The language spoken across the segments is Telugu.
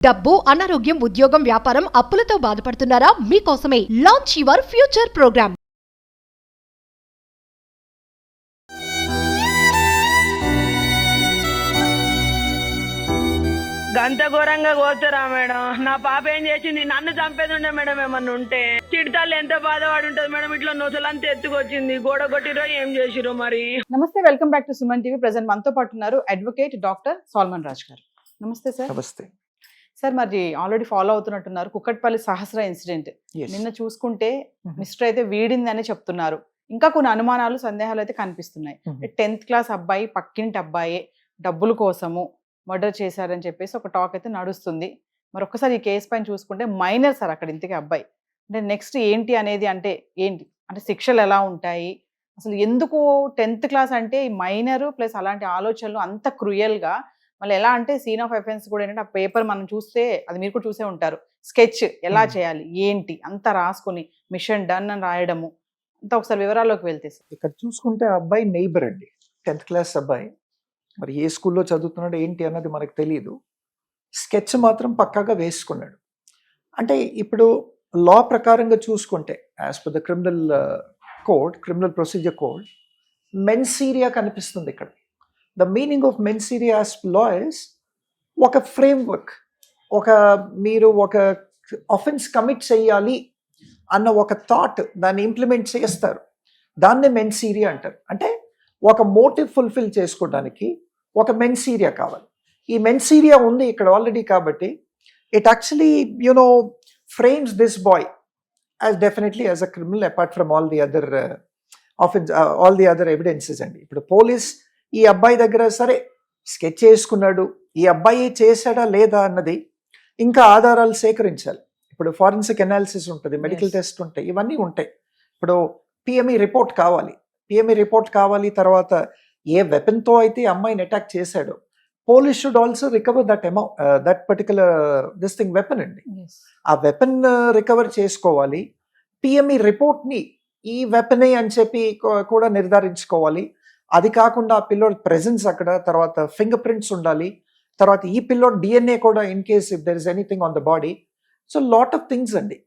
డబ్బు, అనారోగ్యం, ఉద్యోగం, వ్యాపారం, అప్పులతో బాధపడుతున్నారా? మీకోసమే లాంచ్ యువర్ ఫ్యూచర్ ప్రోగ్రామ్. గంత ఘోరంగా కోరుతారా మేడం? నా పాప ఏం చేసింది? నన్ను చంపేది ఉండే మేడం. ఏమన్నా ఉంటే చిడతాళ్ళు ఎంత బాధపడి ఉంటది మేడం. ఇట్లా నొసలంతా ఎత్తుకొచ్చింది, గోడ కొట్టిరో ఏం చేసిరో మరి. నమస్తే, welcome back to Suman TV. Present మనతో పాటు ఉన్నారు అడ్వకేట్ డాక్టర్ సాల్మన్ రాజ్ గారు. నమస్తే సార్. నమస్తే సార్, మరి ఆల్రెడీ ఫాలో అవుతున్నట్టున్నారు కుక్కట్పల్లి సహస్ర ఇన్సిడెంట్. నిన్న చూసుకుంటే మిస్టర్ అయితే వీడిందని చెప్తున్నారు. ఇంకా కొన్ని అనుమానాలు, సందేహాలు అయితే కనిపిస్తున్నాయి. 10th క్లాస్ అబ్బాయి పక్కింటి అబ్బాయి డబ్బుల కోసము మర్డర్ చేశారని చెప్పేసి ఒక టాక్ అయితే నడుస్తుంది. మరి ఒక్కసారి ఈ కేసు పైన చూసుకుంటే మైనర్ సార్ అక్కడ ఇంతకీ అబ్బాయి. అంటే నెక్స్ట్ ఏంటి అనేది, అంటే ఏంటి అంటే శిక్షలు ఎలా ఉంటాయి, అసలు ఎందుకు 10th క్లాస్ అంటే ఈ మైనర్ ప్లస్ అలాంటి ఆలోచనలు అంత క్రూయల్గా, మళ్ళీ ఎలా అంటే సీన్ ఆఫ్ ఎఫెన్స్ కూడా ఏంటంటే ఆ పేపర్ మనం చూస్తే, అది మీరు కూడా చూసే ఉంటారు, స్కెచ్ ఎలా చేయాలి ఏంటి అంతా రాసుకొని మిషన్ డన్ అని రాయడము అంతా. ఒకసారి వివరాల్లోకి వెళ్తే సార్, ఇక్కడ చూసుకుంటే ఆ అబ్బాయి నైబర్ అండి, 10th క్లాస్ అబ్బాయి. మరి ఏ స్కూల్లో చదువుతున్నాడు ఏంటి అన్నది మనకు తెలియదు. స్కెచ్ మాత్రం పక్కాగా వేసుకున్నాడు. అంటే ఇప్పుడు లా ప్రకారంగా చూసుకుంటే as per the criminal code, criminal procedure code, mens rea కనిపిస్తుంది ఇక్కడ. The meaning of mens rea as law is ఒక ఫ్రేమ్వర్క్, మీరు ఒక ఆఫెన్స్ కమిట్ చేయాలి అన్న ఒక థాట్, దాన్ని ఇంప్లిమెంట్ చేస్తారు. దాన్నే మెన్సీరియా అంటారు. అంటే ఒక మోటివ్ ఫుల్ఫిల్ చేసుకోవడానికి ఒక మెన్సీరియా కావాలి. ఈ మెన్సీరియా ఉంది ఇక్కడ ఆల్రెడీ. కాబట్టి it actually frames this boy as definitely as a criminal apart from all the other evidences అండి. ఇప్పుడు పోలీస్ ఈ అబ్బాయి దగ్గర సరే స్కెచ్ చేసుకున్నాడు, ఈ అబ్బాయి చేశాడా లేదా అన్నది ఇంకా ఆధారాలు సేకరించాలి. ఇప్పుడు ఫారెన్సిక్ అనాలిసిస్ ఉంటుంది, మెడికల్ టెస్ట్ ఉంటాయి, ఇవన్నీ ఉంటాయి. ఇప్పుడు పిఎంఈ రిపోర్ట్ కావాలి. తర్వాత ఏ వెపన్తో అయితే అమ్మాయిని అటాక్ చేశాడో, police should also recover that particular weapon అండి. ఆ వెపన్ రికవర్ చేసుకోవాలి. పిఎంఈ రిపోర్ట్ని ఈ వెపనే అని చెప్పి కూడా నిర్ధారించుకోవాలి. అది కాకుండా ఆ పిల్లోడ్ ప్రెజెన్స్ అక్కడ, తర్వాత ఫింగర్ ప్రింట్స్ ఉండాలి, తర్వాత ఈ పిల్లోడ్ డిఎన్ఏ కూడా in case if there is anything on the body. So lot of things అండి.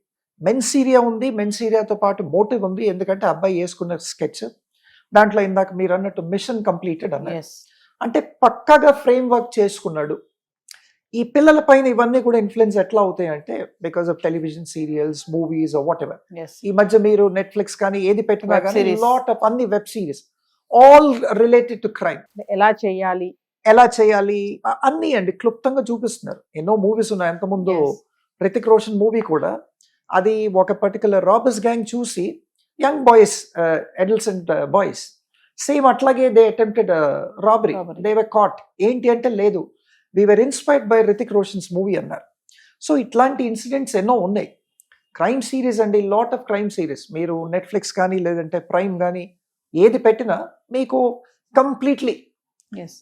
మెన్సీరియా ఉంది, మెన్సీరియాతో పాటు మోటివ్ ఉంది. ఎందుకంటే అబ్బాయి వేసుకున్న స్కెచ్ దాంట్లో ఇందాక మీరు అన్నట్టు మిషన్ కంప్లీటెడ్ అన్నారు. అంటే పక్కాగా ఫ్రేమ్ వర్క్ చేసుకున్నాడు. ఈ పిల్లల పైన ఇవన్నీ కూడా ఇన్ఫ్లుయెన్స్ ఎట్లా అవుతాయి అంటే because of television serials, movies, what ever. ఈ మధ్య మీరు నెట్ఫ్లిక్స్ కానీ ఏది పెట్టినా కానీ లాట్ ఆఫ్ అన్ని web series all related to crime. ఎలా చేయాలి అన్ని అండి క్లుప్తంగా చూపిస్తున్నారు. ఎన్నో మూవీస్ ఉన్నాయి. అంతకుముందు హృతిక్ రోషన్ మూవీ కూడా, అది ఒక పర్టికులర్ రాబర్స్ గ్యాంగ్ చూసి young boys, adolescent boys, same అట్లాగే they attempted robbery, they were caught. ఏంటి అంటే లేదు, we were inspired by Hrithik Roshan's movie అన్నారు. సో ఇట్లాంటి ఇన్సిడెంట్స్ ఎన్నో ఉన్నాయి. క్రైమ్ సిరీస్ అండి, లాట్ ఆఫ్ క్రైమ్ సిరీస్. మీరు నెట్ఫ్లిక్స్ కానీ లేదంటే ప్రైమ్ కానీ ఏది పెట్టినా మీకు కంప్లీట్లీ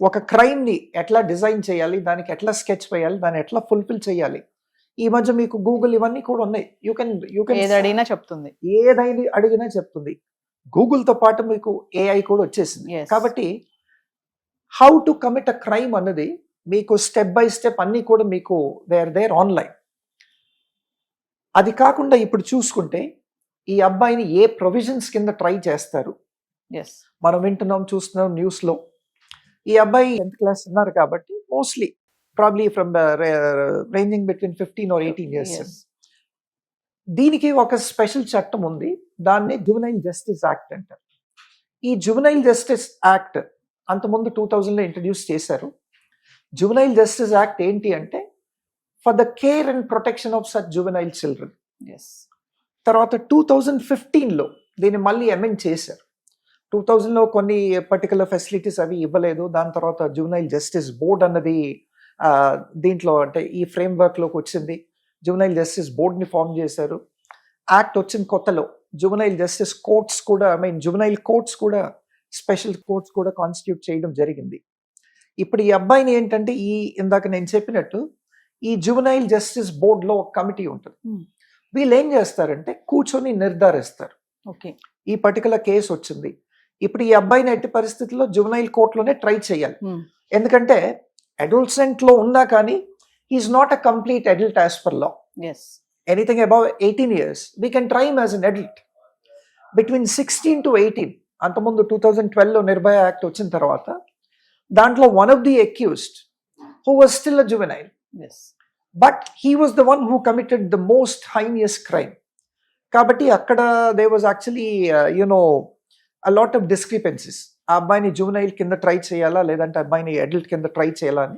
ఒక క్రైమ్ని ఎట్లా డిజైన్ చేయాలి, దానికి ఎట్లా స్కెచ్ వేయాలి, దాన్ని ఎట్లా ఫుల్ఫిల్ చేయాలి. ఈ మధ్య మీకు గూగుల్ ఇవన్నీ కూడా ఉన్నాయి. యూ కెన్ ఏదైనా అడిగినా చెప్తుంది. గూగుల్తో పాటు మీకు ఏఐ కూడా వచ్చేసింది. కాబట్టి how to commit a crime అన్నది మీకు స్టెప్ బై స్టెప్ అన్ని కూడా మీకు దేర్ ఆన్లైన్. అది కాకుండా ఇప్పుడు చూసుకుంటే ఈ అబ్బాయిని ఏ ప్రొవిజన్స్ కింద ట్రై చేస్తారు మనం వింటున్నాం, చూస్తున్నాం న్యూస్లో. ఈ అబ్బాయి 10th క్లాస్ ఉన్నారు కాబట్టి mostly probably from ranging between 15 or 18 years. దీనికి ఒక స్పెషల్ చట్టం ఉంది, దాన్ని జువెనైల్ జస్టిస్ యాక్ట్ అంటారు. ఈ జువెనైల్ జస్టిస్ యాక్ట్ అంతకుముందు 2000లో ఇంట్రడ్యూస్ చేశారు. జువెనైల్ జస్టిస్ యాక్ట్ ఏంటి అంటే for the care and protection of such juvenile children. తర్వాత 2015లో దీన్ని మళ్ళీ అమెండ్ చేశారు. 2000లో కొన్ని పర్టికులర్ ఫెసిలిటీస్ అవి ఇవ్వలేదు. దాని తర్వాత జువెనైల్ జస్టిస్ బోర్డ్ అన్నది దీంట్లో అంటే ఈ ఫ్రేమ్ వర్క్లోకి వచ్చింది. జువెనైల్ జస్టిస్ బోర్డ్ని ఫామ్ చేశారు. యాక్ట్ వచ్చిన కొత్తలో జువెనైల్ జస్టిస్ కోర్ట్స్ కూడా, జువెనైల్ కోర్ట్స్ కూడా, స్పెషల్ కోర్ట్స్ కూడా కాన్స్టిట్యూట్ చేయడం జరిగింది. ఇప్పుడు ఈ అబ్బాయిని ఏంటంటే ఇందాక నేను చెప్పినట్టు ఈ జువెనైల్ జస్టిస్ బోర్డ్లో ఒక కమిటీ ఉంటుంది. వీళ్ళు ఏం చేస్తారంటే కూర్చొని నిర్ధారిస్తారు, ఈ పర్టికులర్ కేసు వచ్చింది, ఇప్పుడు ఈ అబ్బాయిని ఎట్టి పరిస్థితుల్లో జువెనైల్ కోర్టులోనే ట్రై చేయాలి. ఎందుకంటే అడోల్సెంట్ లో ఉన్నా కానీ he's not a complete adult as per law. Yes Anything above 18 years, we can try him as an adult. Between 16 to 18, అంతకుముందు 2012లో నిర్భయ యాక్ట్ వచ్చిన తర్వాత దాంట్లో one of the accused who was still a juvenile, yes but he was the one who committed the most heinous crime. కాబట్టి అక్కడ there was actually a lot of discrepancies. ఆ అబ్బాయిని జువెనైల్ కింద ట్రై చేయాలా లేదంటే అబ్బాయిని అడల్ట్ కింద ట్రై చేయాలా అని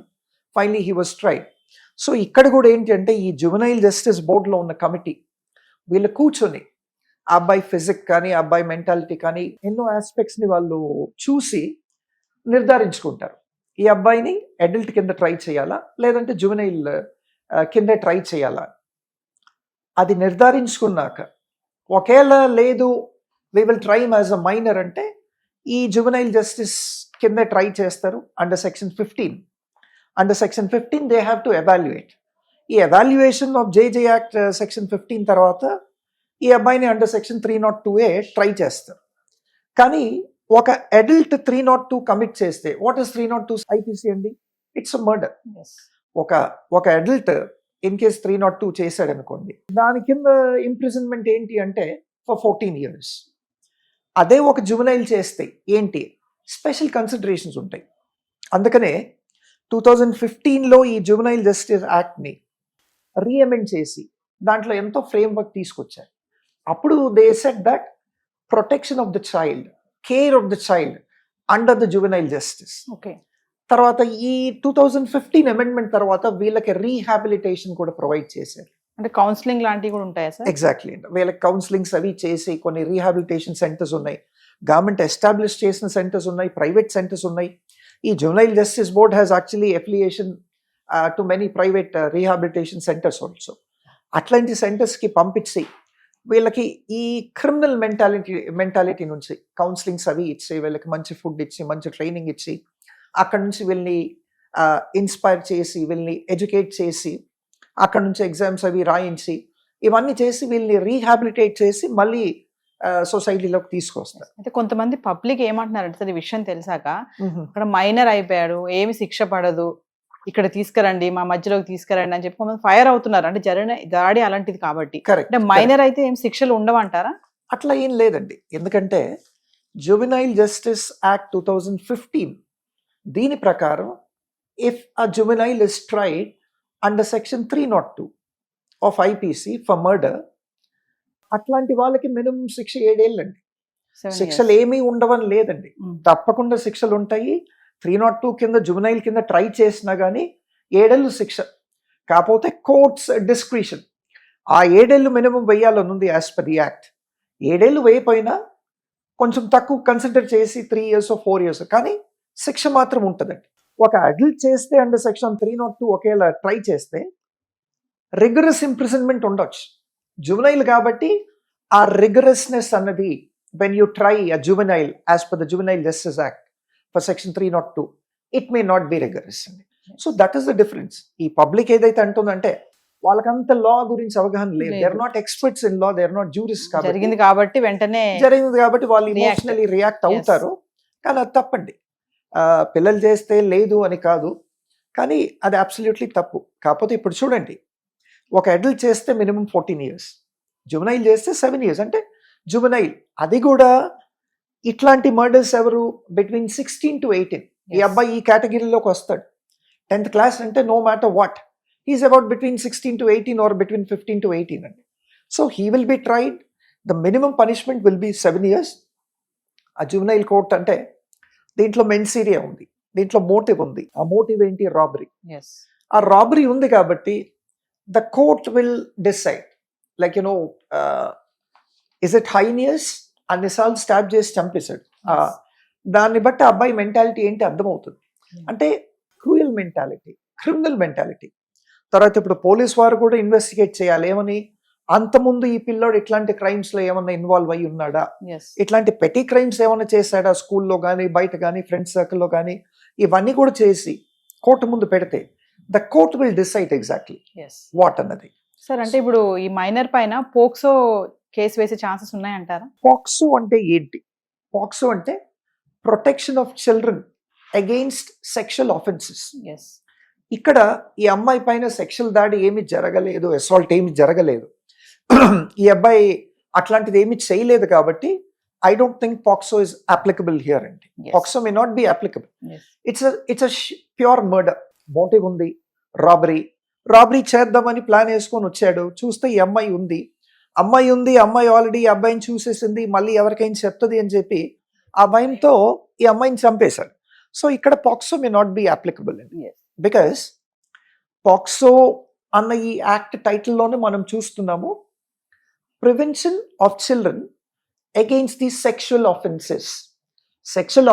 finally he was tried. So ఇక్కడ కూడా ఏంటి అంటే ఈ జువెనైల్ జస్టిస్ బోర్డులో ఉన్న కమిటీ వీళ్ళు కూర్చొని ఆ అబ్బాయి ఫిజిక్ కానీ ఆ అబ్బాయి మెంటాలిటీ కానీ ఎన్నో ఆస్పెక్ట్స్ని వాళ్ళు చూసి నిర్ధారించుకుంటారు ఈ అబ్బాయిని అడల్ట్ కింద ట్రై చేయాలా లేదంటే జువెనైల్ కింద ట్రై చేయాలా. అది నిర్ధారించుకున్నాక ఒకేలా లేదు we will try as a minor అంటే ఈ జువెనైల్ జస్టిస్ కింద ట్రై చేస్తారు under section 15. Under section 15 they have to evaluate. ఈ evaluation of JJ act section 15 తర్వాత ఈ అబ్బాయిని అండర్ సెక్షన్ 302A ట్రై చేస్తారు. కానీ ఒక అడల్ట్ 302 కమిట్ చేస్తే వాట్ ఇస్ 302 ఐపీసీ అండి? It's murder. ఎస్ ఒక అడల్ట్ ఇన్ కేస్ 302 చేశాడు అనుకోండి దాని కింద ఇంప్రిజన్మెంట్ ఏంటి అంటే ఫర్ 14 years. అదే ఒక జువెనైల్ చేస్తే ఏంటి స్పెషల్ కన్సిడరేషన్స్ ఉంటాయి. అందుకనే 2015లో ఈ జువెనైల్ జస్టిస్ యాక్ట్ని రీఅమెండ్ చేసి దాంట్లో ఎంతో ఫ్రేమ్వర్క్ తీసుకొచ్చారు. అప్పుడు they said that protection of the child, care of the child under the juvenile justice. Okay తర్వాత ఈ 2015 అమెండ్మెంట్ తర్వాత వీళ్ళకి రీహాబిలిటేషన్ కూడా ప్రొవైడ్ చేశారు. అంటే కౌన్సిలింగ్ లాంటివి కూడా ఉంటాయా సార్? ఎగ్జాక్ట్లీ అండి. వీళ్ళకి కౌన్సిలింగ్స్ అవి చేసి కొన్ని రీహాబిలిటేషన్ సెంటర్స్ ఉన్నాయి, గవర్నమెంట్ ఎస్టాబ్లిష్ చేసిన సెంటర్స్ ఉన్నాయి, ప్రైవేట్ సెంటర్స్ ఉన్నాయి. ఈ juvenile justice board has actually affiliation to many private rehabilitation centres also. అట్లాంటి సెంటర్స్కి పంపించి వీళ్ళకి ఈ క్రిమినల్ మెంటాలిటీ నుంచి కౌన్సిలింగ్స్ అవి ఇచ్చి వీళ్ళకి మంచి ఫుడ్ ఇచ్చి మంచి ట్రైనింగ్ ఇచ్చి అక్కడ నుంచి వీళ్ళని ఇన్స్పైర్ చేసి వీళ్ళని ఎడ్యుకేట్ చేసి అక్కడ నుంచి ఎగ్జామ్స్ అవి రాయించి ఇవన్నీ చేసి వీళ్ళని రీహాబిలిటేట్ చేసి మళ్ళీ సొసైటీలోకి తీసుకొస్తారు. అయితే కొంతమంది పబ్లిక్ ఏమంటున్నారంటే సార్ ఈ విషయం తెలిసాక అక్కడ మైనర్ అయిపోయాడు ఏమి శిక్ష పడదు ఇక్కడ తీసుకురండి మా మధ్యలోకి తీసుకురండి అని చెప్పి కొంతమంది ఫైర్ అవుతున్నారు. అంటే జరిగిన దాడి అలాంటిది కాబట్టి కరెక్ట్. అంటే మైనర్ అయితే ఏం శిక్షలు ఉండవంటారా? అట్లా ఏం లేదండి. ఎందుకంటే జువెనైల్ జస్టిస్ యాక్ట్ 2015 దీని ప్రకారం if a juvenile is tried under section 302 of IPC for murder అట్లాంటి వాళ్ళకి మినిమం శిక్ష 7 ఏళ్ళండి. 7 శిక్షలు years. ఏమీ ఉండవని లేదండి, తప్పకుండా శిక్షలు ఉంటాయి. 302 కింద జువెనైల్ కింద ట్రై చేసినా కానీ 7 ఏళ్ళు శిక్ష. కాకపోతే కోర్ట్స్ డిస్క్రిషన్ ఆ 7 ఏళ్ళు మినిమం వేయాలని ఉంది యాజ్ పర్ ది యాక్ట్. 7 ఏళ్ళు వేయపోయినా కొంచెం తక్కువ కన్సిడర్ చేసి 3 years 4 years కానీ శిక్ష మాత్రం ఉంటుందండి. ఒక అడల్ట్ చేస్తే అండర్ సెక్షన్ 302 ఒకేలా ట్రై చేస్తే రిగరస్ ఇంప్రిజన్మెంట్ ఉండొచ్చు. జువెనైల్ కాబట్టి ఆ రిగరస్నెస్ అన్నది when you try a juvenile as per the juvenile justice act for section 302 it may not be rigorous అండి. So that is the difference. ఈ పబ్లిక్ ఏదైతే అంటుందంటే వాళ్ళకంత లా గురించి అవగాహన లేదు. They are not experts in law, they are not jurist. జరిగింది కాబట్టి వెంటనే జరిగింది కాబట్టి వాళ్ళు ఇమోషనలీ రియాక్ట్ అవుతారు. కానీ అది తప్పండి. పిల్లలు చేస్తే లేదు అని కాదు, కానీ అది అబ్సల్యూట్లీ తప్పు. కాకపోతే ఇప్పుడు చూడండి, ఒక అడల్ట్ చేస్తే మినిమం 14 years, జువెనైల్ చేస్తే 7 years. అంటే జువెనైల్ అది కూడా ఇట్లాంటి మర్డర్స్ ఎవరు బిట్వీన్ 16 to 18. ఈ అబ్బాయి ఈ కేటగిరీలోకి వస్తాడు. 10th class అంటే no matter what he's about between 16 to 18 or between 15 to 18 అండి. So he will be tried. The minimum punishment will be 7 years. ఆ జువెనైల్ కోర్ట్ అంటే దీంట్లో మెన్సీరియా ఉంది, దీంట్లో మోటివ్ ఉంది. ఆ మోటివ్ ఏంటి? రాబరీ. ఆ రాబరీ ఉంది కాబట్టి the court will decide like is it heinous అన్నిసార్లు స్టాప్ చేసి చంపేశాడు. దాన్ని బట్టి ఆ అబ్బాయి మెంటాలిటీ ఏంటి అర్థమవుతుంది. అంటే క్రూయల్ మెంటాలిటీ, క్రిమినల్ మెంటాలిటీ. తర్వాత ఇప్పుడు పోలీస్ వారు కూడా ఇన్వెస్టిగేట్ చేయాలి. ఏమని, అంతకుముందు ఈ పిల్లోడు ఇట్లాంటి క్రైమ్స్ లో ఏమన్నా ఇన్వాల్వ్ అయి ఉన్నాడా, ఇట్లాంటి పెటీ క్రైమ్స్ ఏమన్నా చేశాడా స్కూల్లో కానీ బయట కానీ ఫ్రెండ్స్ సర్కిల్లో కానీ, ఇవన్నీ కూడా చేసి కోర్టు ముందు పెడితే the court will decide exactly what అన్నది. సార్ అంటే ఇప్పుడు ఈ మైనర్ పైన పోక్సో కేసు వేసే ఛాన్సెస్ ఉన్నాయంటారా? పాక్సో అంటే ఏంటి? పాక్సో అంటే protection of children against sexual offences. ఇక్కడ ఈ అమ్మాయి పైన సెక్షువల్ దాడి ఏమి జరగలేదు, అసాల్ట్ ఏమి జరగలేదు, ఈ అబ్బాయి అట్లాంటిది ఏమి చేయలేదు కాబట్టి I don't think POCSO is applicable here అండి. POCSO may not be applicable. It's pure murder. Motive ఉంది, రాబరీ చేద్దామని ప్లాన్ వేసుకొని వచ్చాడు. చూస్తే ఈ అమ్మాయి ఉంది, అమ్మాయి ఆల్రెడీ ఈ అబ్బాయిని చూసేసింది, మళ్ళీ ఎవరికైనా చెప్తుంది అని చెప్పి ఆ భయంతో ఈ అమ్మాయిని చంపేశాడు. సో ఇక్కడ POCSO may not be applicable అండి. బికాస్ పాక్సో అన్న ఈ యాక్ట్ టైటిల్లోనే మనం చూస్తున్నాము prevention of children against the sexual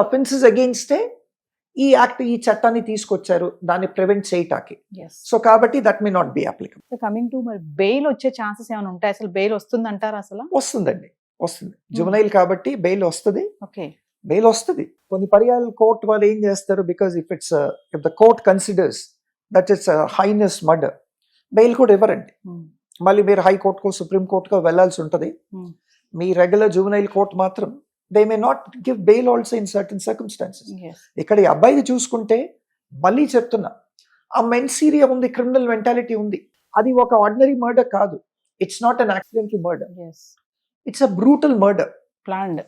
offences అగెయిన్స్టే ఈ యాక్ట్, ఈ చట్టాన్ని తీసుకొచ్చారు దాన్ని ప్రివెంట్ చేయటానికి. సో కాబట్టి that may not be applicable. Coming to మరి బెయిల్ వచ్చే ఛాన్సెస్ ఏమైనా ఉంటాయి? అసలు బెయిల్ వస్తుందంటారా? అసలు వస్తుంది. జువెనైల్ కాబట్టి బెయిల్ వస్తుంది. ఓకే, బెయిల్ వస్తుంది. కొన్ని పర్యాలు కోర్టు వాళ్ళు ఏం చేస్తారు, because if the court considers that it's highness murder, bail కూడా ఇవ్వరండి. మళ్ళీ మీరు హైకోర్టుకో సుప్రీంకోర్టుకో వెళ్లాల్సి ఉంటుంది. మీ రెగ్యులర్ జువెనైల్ కోర్ట్ మాత్రం they may not give bail also in certain circumstances. ఇక్కడ ఈ అబ్బాయిది చూసుకుంటే మళ్ళీ చెప్తున్నా, ఆ మెన్సీరియా ఉంది, క్రిమినల్ మెంటాలిటీ ఉంది. అది ఒక ఆర్డినరీ మర్డర్ కాదు. It's not an accidental murder, it's a brutal murder. Planned.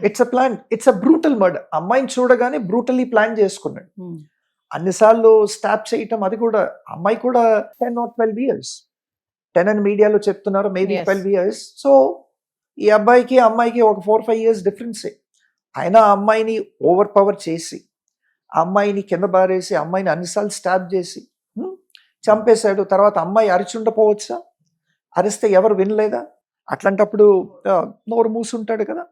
It's a brutal murder. అమ్మాయిని చూడగానే బ్రూటల్లీ ప్లాన్ చేసుకున్నాడు. అన్నిసార్లు స్టాప్ చేయటం, అది కూడా అమ్మాయి కూడా 10 or 12 years, 10 అని మీడియాలో చెప్తున్నారు, మేబీ 12 years. సో ఈ అబ్బాయికి అమ్మాయికి ఒక 4-5 years డిఫరెన్సే. ఆయన అమ్మాయిని ఓవర్ పవర్ చేసి, అమ్మాయిని కింద బారేసి, అమ్మాయిని అన్నిసార్లు స్టాప్ చేసి చంపేశాడు. తర్వాత అమ్మాయి అరిచుండపోవచ్చా? అరిస్తే ఎవరు వినలేదా? అట్లాంటప్పుడు నోరు మూసుంటాడు కదా.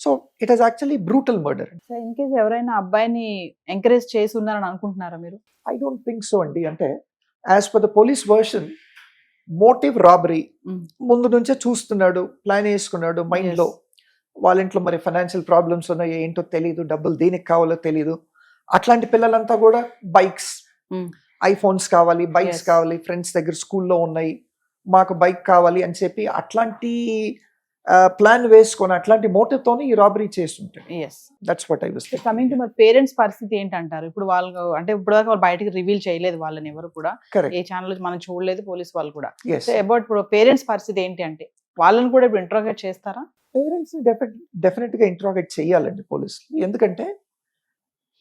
So it is actually brutal murder. In case ఎవరైనా అబ్బాయిని ఎంకరేజ్ చేసి ఉన్నారని అనుకుంటున్నారా మీరు? ఐ డోంట్ థింక్ సో అండి. అంటే as per the police version, motive robbery, ముందు నుంచే చూస్తున్నాడు, ప్లాన్ వేసుకున్నాడు మైండ్ లో. వాళ్ళ ఇంట్లో మరి ఫైనాన్షియల్ ప్రాబ్లమ్స్ ఉన్నాయి, ఏంటో తెలియదు, డబ్బులు దేనికి కావాలో తెలియదు. అట్లాంటి పిల్లలంతా కూడా బైక్స్, ఐఫోన్స్ కావాలి, బైక్స్ కావాలి, ఫ్రెండ్స్ దగ్గర స్కూల్లో ఉన్నాయి, మాకు బైక్ కావాలి అని చెప్పి అట్లాంటి ప్లాన్ వేసుకొని అట్లాంటి మోటివ్ తోనే ఈ రాబరీ చేస్తుంటారు. That's what I was thinking. Coming to మరి పేరెంట్స్ పరిస్థితి ఏంటంటారు? ఇప్పుడు వాళ్ళు అంటే ఇప్పటిదాకా వాళ్ళు బయటకి రివీల్ చేయలేదు వాళ్ళని ఎవరు కూడా, ఏ ఛానల్ మనం చూడలేదు, పోలీస్ వాళ్ళు కూడా. అబౌట్ ఇప్పుడు పేరెంట్స్ పరిస్థితి ఏంటి అంటే వాళ్ళని కూడా ఇప్పుడు ఇంట్రోగేట్ చేస్తారా? పేరెంట్స్ డెఫినెట్ గా ఇంట్రోగేట్ చేయాలండి పోలీసులు. ఎందుకంటే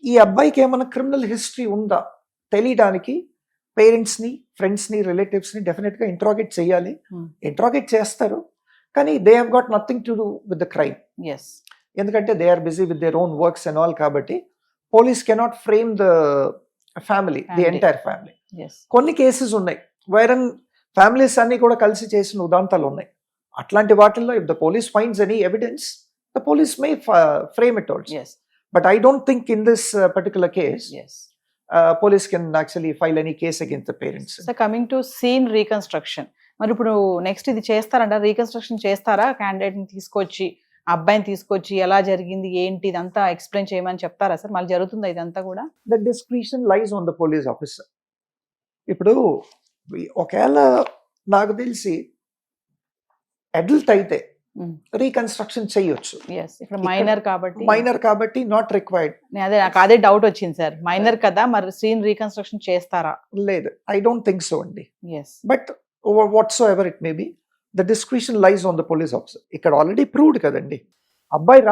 ఈ అబ్బాయికి ఏమైనా క్రిమినల్ హిస్టరీ ఉందా తెలియడానికి పేరెంట్స్ ని, ఫ్రెండ్స్ ని, రిలేటివ్స్ ని డెఫినెట్ గా ఇంట్రోగేట్ చేయాలి. ఇంట్రోగేట్ చేస్తారు, కానీ they have got nothing to do with the crime. ఎందుకంటే they are busy with their own works and all. కాబట్టి police cannot frame the family, the entire family. కొన్ని కేసెస్ ఉన్నాయి వైరన్ ఫ్యామిలీస్ అన్ని కూడా కలిసి చేసిన ఉదాంతాలు ఉన్నాయి. అట్లాంటి వాటిల్లో if the police finds any evidence, the police May frame it also. But I don't think in this particular case police can actually file any case against the parents. So coming to scene reconstruction, మరి ఇప్పుడు నెక్స్ట్ ఇది చేస్తారంట, రీకన్స్ట్రక్షన్ చేస్తారా? క్యాండిడేట్ ని తీసుకొచ్చి, అబ్బాయిని తీసుకొచ్చి ఎలా జరిగింది ఏంటి ఇదంతా ఎక్స్ప్లెయిన్ చేయమని చెప్తారా సార్? మళ్ళీ జరుగుతుందా ఇదంతా కూడా? The discretion lies on the police officer. ఇప్పుడు ఒకవేళ నాకు తెలిసి అడల్ట్ అయితే రీకన్స్ట్రక్షన్ చేయొచ్చు. మైనర్ కాబట్టి నాట్ రిక్వైర్డ్. అదే నాకు అదే డౌట్ వచ్చింది సార్, మైనర్ కదా మరి సీన్ రీకన్స్ట్రక్షన్ చేస్తారా? లేదు, ఐ డోంట్ థింక్ సో అండి. But what's ever it may be, the discretion లైజ్ on the police officer. ఇక్కడ ఆల్రెడీ ప్రూవ్డ్ కదండి, అబ్బాయి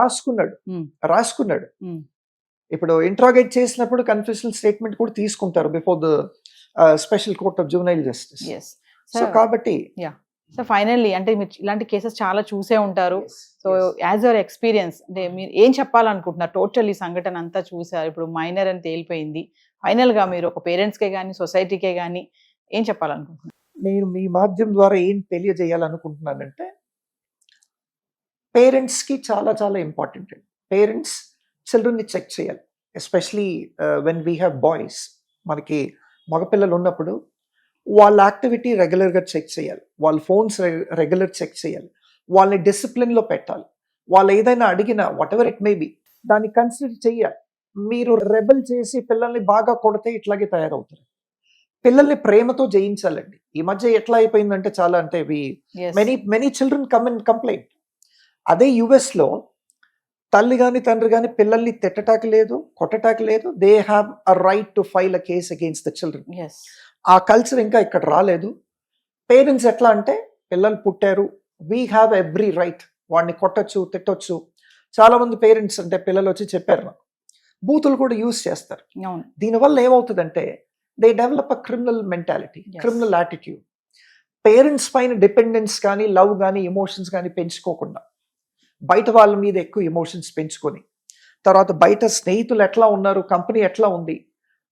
రాసుకున్నాడు. ఇప్పుడు ఇంట్రాగేట్ చేసినప్పుడు కన్ఫెషనల్ స్టేట్మెంట్ కూడా తీసుకుంటారు before the special court of juvenile justice. So కాబట్టి సో ఫైనల్లీ అంటే మీరు ఇలాంటి కేసెస్ చాలా చూసే ఉంటారు. సో యాజ్ యువర్ ఎక్స్పీరియన్స్ అంటే మీరు ఏం చెప్పాలనుకుంటున్నారు? టోటల్ ఈ సంఘటన అంతా చూసారు, ఇప్పుడు మైనర్ అని తేలిపోయింది. ఫైనల్ గా మీరు ఒక పేరెంట్స్కే కానీ సొసైటీకే కానీ ఏం చెప్పాలనుకుంటున్నారు? నేను మీ మాధ్యమం ద్వారా ఏం తెలియజేయాలనుకుంటున్నానంటే, పేరెంట్స్కి చాలా చాలా ఇంపార్టెంట్ అండి. పేరెంట్స్ చిల్డ్రన్ని చెక్ చేయాలి, especially when we have boys. మనకి మగపిల్లలు ఉన్నప్పుడు వాళ్ళ యాక్టివిటీ రెగ్యులర్గా చెక్ చేయాలి, వాళ్ళ ఫోన్స్ రెగ్యులర్ చెక్ చేయాలి, వాళ్ళని డిసిప్లిన్లో పెట్టాలి. వాళ్ళు ఏదైనా అడిగినా what ever it may be దాన్ని కన్సిడర్ చేయాలి. మీరు రెబెల్ చేసి పిల్లల్ని బాగా కొడితే ఇట్లాగే తయారవుతారు. పిల్లల్ని ప్రేమతో జయించాలండి. ఈ మధ్య ఎట్లా అయిపోయిందంటే చాలా అంటే many children come and complaint. అదే US లో తల్లి కానీ తండ్రి కానీ పిల్లల్ని తిట్టటానికి లేదు, కొట్టటానికి లేదు. They have a right to file a case against the children. Yes ఆ కల్చర్ ఇంకా ఇక్కడ రాలేదు. పేరెంట్స్ ఎట్లా అంటే పిల్లలు పుట్టారు, వీ హ్యావ్ ఎవ్రీ రైట్, వాడిని కొట్టొచ్చు, తిట్టొచ్చు. చాలా మంది పేరెంట్స్ అంటే పిల్లలు వచ్చి చెప్పారు నాకు, బూతులు కూడా యూజ్ చేస్తారు. అవును. దీనివల్ల ఏమవుతుందంటే they develop a criminal mentality, Yes. Criminal attitude. Parents పైన డిపెండెన్స్ కానీ లవ్ కానీ ఎమోషన్స్ కానీ పెంచుకోకుండా బయట వాళ్ళ మీద ఎక్కువ ఎమోషన్స్ పెంచుకొని, తర్వాత బయట స్నేహితులు ఎట్లా ఉన్నారు, కంపెనీ ఎట్లా ఉంది,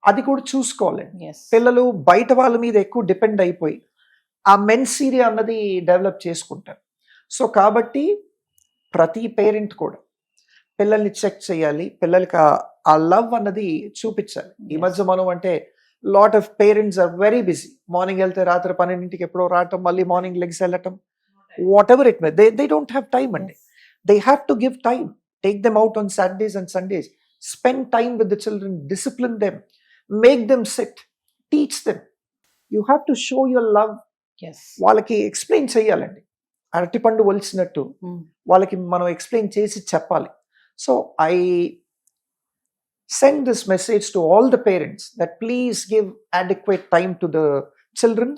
అది కూడా చూసుకోవాలి. ఎస్ పిల్లలు బయట వాళ్ళ మీద ఎక్కువ డిపెండ్ అయిపోయి ఆ మెన్సీరియా అన్నది డెవలప్ చేసుకుంటారు. సో కాబట్టి ప్రతి పేరెంట్ కూడా పిల్లల్ని చెక్ చేయాలి, పిల్లలకి ఆ లవ్ అన్నది చూపించాలి. ఈ Yes. మధ్య మనం అంటే lot of parents are very busy. Morning వెళ్తే రాత్రి 12ంటికి ఎప్పుడో రావటం, మళ్ళీ మార్నింగ్ లెగ్స్ వెళ్ళటం, whatever it may, they don't have time అండి. They have to give time. Take them out on Saturdays and Sundays. Spend time with the children. Discipline them. Make them sit. Teach them. You have to show your love. Yes వాళ్ళకి ఎక్స్ప్లెయిన్ చేయాలండి. అరటిపండు ఒలిచినట్టు వాళ్ళకి మనం ఎక్స్ప్లెయిన్ చేసి చెప్పాలి. So I send this message to all the parents that please give adequate time to the children.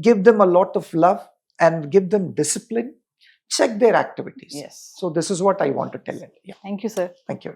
Give them a lot of love and give them discipline. Check their activities. Yes So this is what I want to tell you. Yeah, thank you sir. thank you.